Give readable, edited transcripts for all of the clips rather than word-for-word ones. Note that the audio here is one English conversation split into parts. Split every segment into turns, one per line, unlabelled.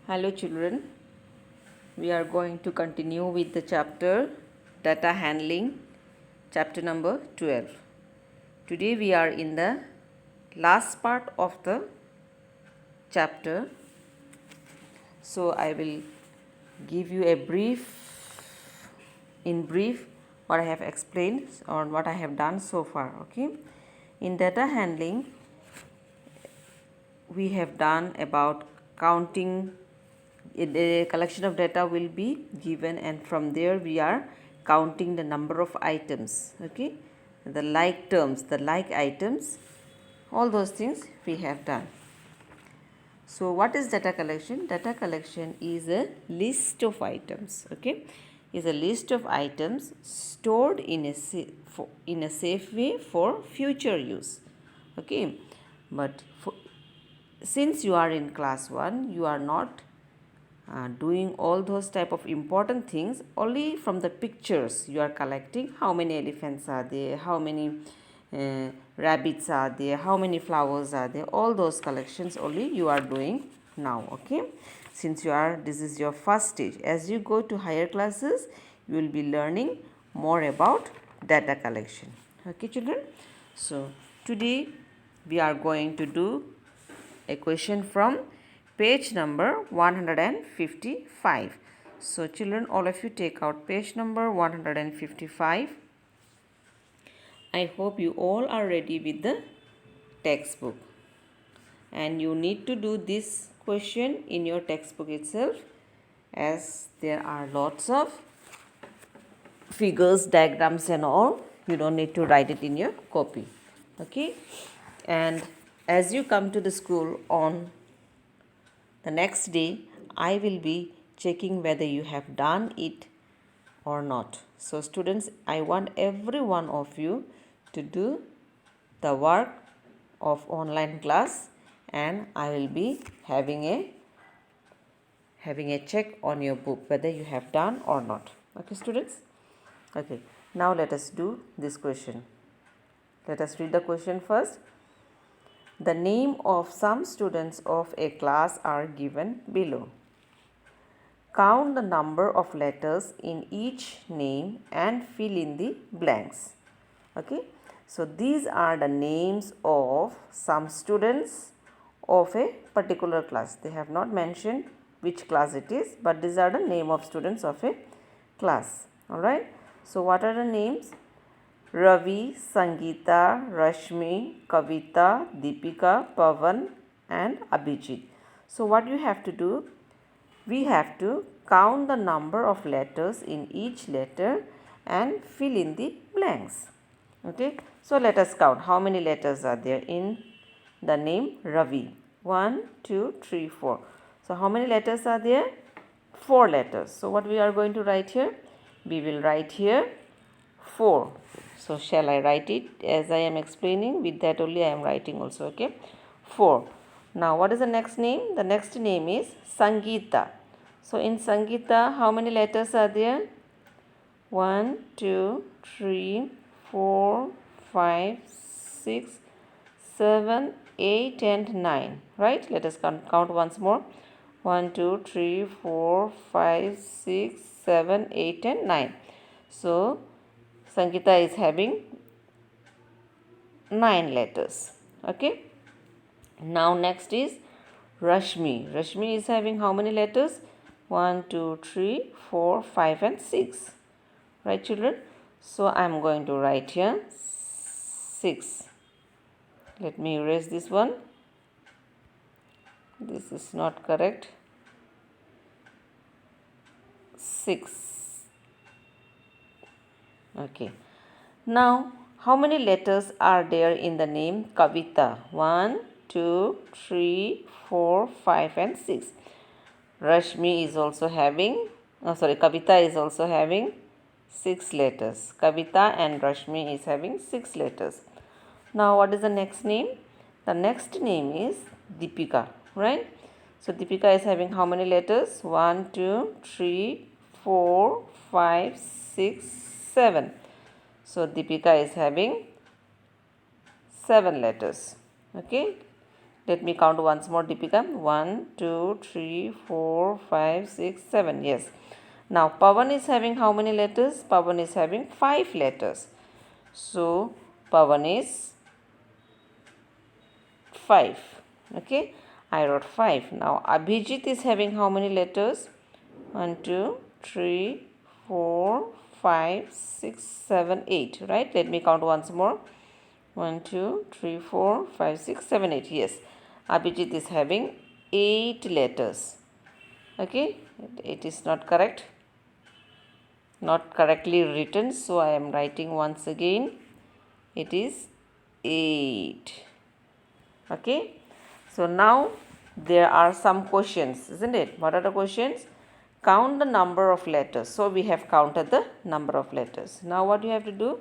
Hello children, we are going to continue with the chapter Data Handling, chapter number 12. Today we are in the last part of the chapter. So I will give you a brief what I have explained or what I have done so far. Okay, in data handling we have done about counting. A collection of data will be given and from there we are counting the number of items. Okay, the like terms, the like items, all those things we have done. So what is data collection? Data collection is a list of items. Okay, is a list of items stored in a safe way for future use. Okay, but since you are in class 1, you are not doing all those type of important things. Only from the pictures you are collecting how many elephants are there, how many rabbits are there, how many flowers are there, all those collections only you are doing now. Okay, since this is your first stage. As you go to higher classes, you will be learning more about data collection. Okay children, so today we are going to do a question from page number 155. So children, all of you take out page number 155. I hope you all are ready with the textbook, and you need to do this question in your textbook itself, as there are lots of figures, diagrams and all. You don't need to write it in your copy. Okay, and as you come to the school on the next day, I will be checking whether you have done it or not. So students, I want every one of you to do the work of online class, and I will be having a check on your book whether you have done or not. Okay students? Okay, now let us do this question. Let us read the question first. The name of some students of a class are given below. Count the number of letters in each name and fill in the blanks. Okay, so these are the names of some students of a particular class. They have not mentioned which class it is, but these are the name of students of a class. Alright, so what are the names? Ravi, Sangeeta, Rashmi, Kavita, Deepika, Pavan and Abhijit. So what you have to do? We have to count the number of letters in each letter and fill in the blanks. Okay, so let us count how many letters are there in the name Ravi. 1, 2, 3, 4. So how many letters are there? 4 letters. So what we are going to write here? We will write here 4. So shall I write it as I am explaining? With that only I am writing also. Okay, 4. Now what is the next name? The next name is Sangeeta. So in Sangeeta, how many letters are there? 1, 2, 3, 4, 5, 6, 7, 8 and 9. Right? Let us count once more. 1, 2, 3, 4, 5, 6, 7, 8 and 9. So Sangeeta is having 9 letters. Okay. Now next is Rashmi. Rashmi is having how many letters? 1, 2, 3, 4, 5 and 6. Right children? So I am going to write here 6. Let me erase this one. This is not correct. 6. Okay. Now how many letters are there in the name Kavita? 1, 2, 3, 4, 5 and 6. Rashmi is also having, Kavita is also having 6 letters. Kavita and Rashmi is having 6 letters. Now what is the next name? The next name is Deepika, right? So Deepika is having how many letters? 1, 2, 3, 4, 5, 6, 7. So Deepika is having 7 letters. Okay, Let me count once more, Deepika. 1, 2, 3, 4, 5, 6, 7. Yes. Now, Pawan is having how many letters? Pawan is having 5 letters. So, Pawan is 5. Okay. I wrote 5. Now, Abhijit is having how many letters? 1, 2, 3, 4, 5, 6, 7, 8. Right? Let me count once more. 1, 2, 3, 4, 5, 6, 7, 8. Yes. Abhijit is having 8 letters. Okay. It is not correct. Not correctly written. So, I am writing once again. It is 8. Okay. So, now there are some questions, isn't it? What are the questions? Count the number of letters. So, we have counted the number of letters. Now, what you have to do?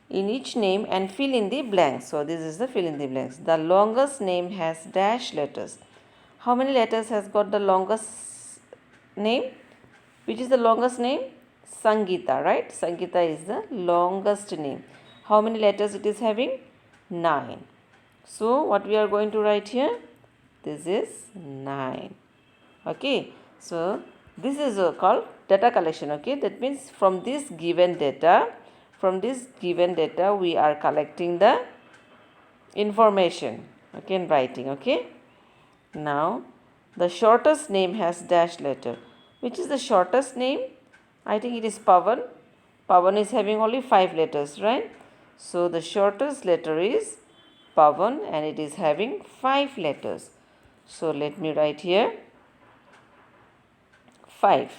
In each name and fill in the blanks. So, this is the fill in the blanks. The longest name has dash letters. How many letters has got the longest name? Which is the longest name? Sangeeta, right? Sangeeta is the longest name. How many letters it is having? 9. So, what we are going to write here? This is 9. Okay. So, this is called data collection. Okay. That means from this given data, we are collecting the information. Okay, in writing. Okay. Now, the shortest name has dash letter. Which is the shortest name? I think it is Pawan. Pawan is having only 5 letters, right? So, the shortest letter is Pawan and it is having 5 letters. So, let me write here 5.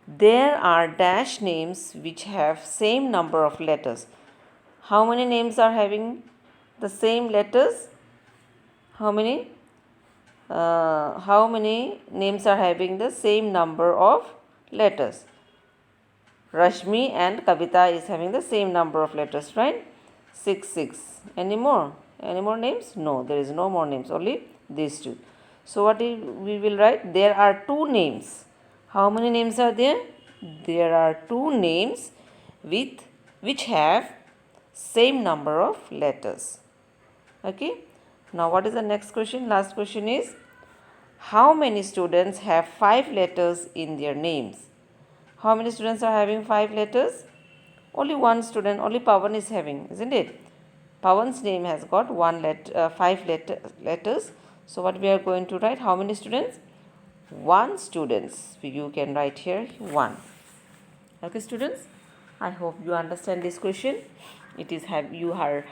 There are dash names which have same number of letters. How many names are having the same letters? How many? How many names are having the same number of letters? Rashmi and Kavita is having the same number of letters, right? 6, 6. Any more? Any more names? No, there is no more names, only these two. So, what we will write? There are 2 names. How many names are there? There are 2 names which have same number of letters. Okay. Now, what is the next question? Last question is, how many students have 5 letters in their names? How many students are having 5 letters? Only one student, only Pawan is having, isn't it? Pawan's name has got 5 letters. So, what we are going to write? How many students? 1 students. You can write here 1. Okay, students. I hope you understand this question. You are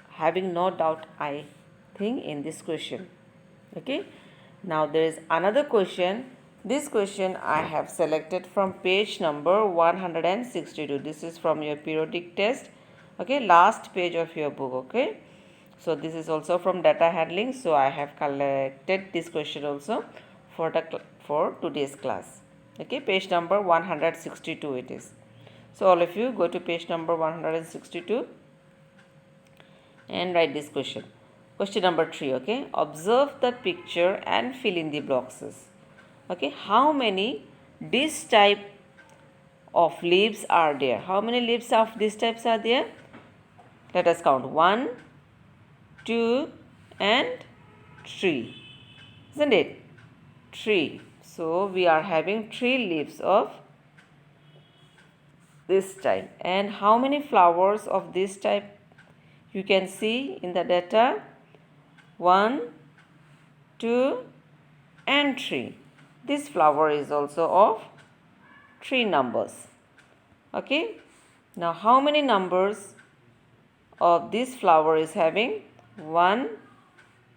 having no doubt, I think, in this question. Okay. Now there is another question. This question I have selected from page number 162. This is from your periodic test. Okay, last page of your book. Okay. So this is also from data handling. So I have collected this question also for today's class. Okay, page number 162 it is. So all of you go to page number 162 and write this question. Question number 3. Okay, observe the picture and fill in the boxes. Okay, how many this type of leaves are there? How many leaves of these types are there? Let us count. 1, 2 and 3. Isn't it? 3. So we are having 3 leaves of this type. And how many flowers of this type you can see in the data? 1, 2 and 3. This flower is also of 3 numbers. Okay. Now how many numbers of this flower is having? 1,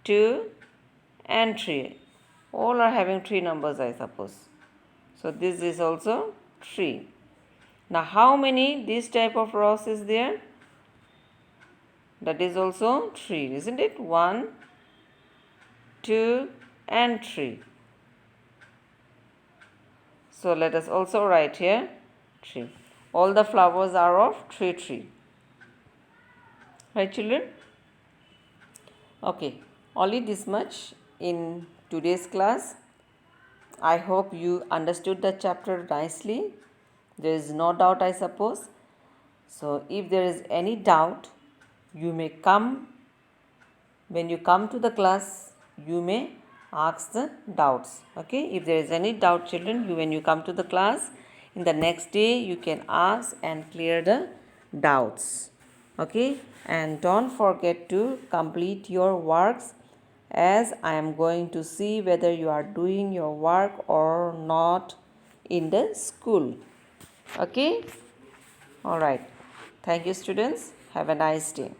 2 and 3. All are having 3 numbers, I suppose. So this is also 3. Now how many this type of rose is there? That is also 3, isn't it? 1, 2 and 3. So let us also write here 3. All the flowers are of 3, 3. Right, children? Okay, only this much in today's class. I hope you understood the chapter nicely. There is no doubt, I suppose. So if there is any doubt, you may come when you come to the class, you may ask the doubts. Okay, if there is any doubt, children, when you come to the class, in the next day you can ask and clear the doubts. Okay, and don't forget to complete your works, as I am going to see whether you are doing your work or not in the school. Okay, all right. Thank you, students. Have a nice day.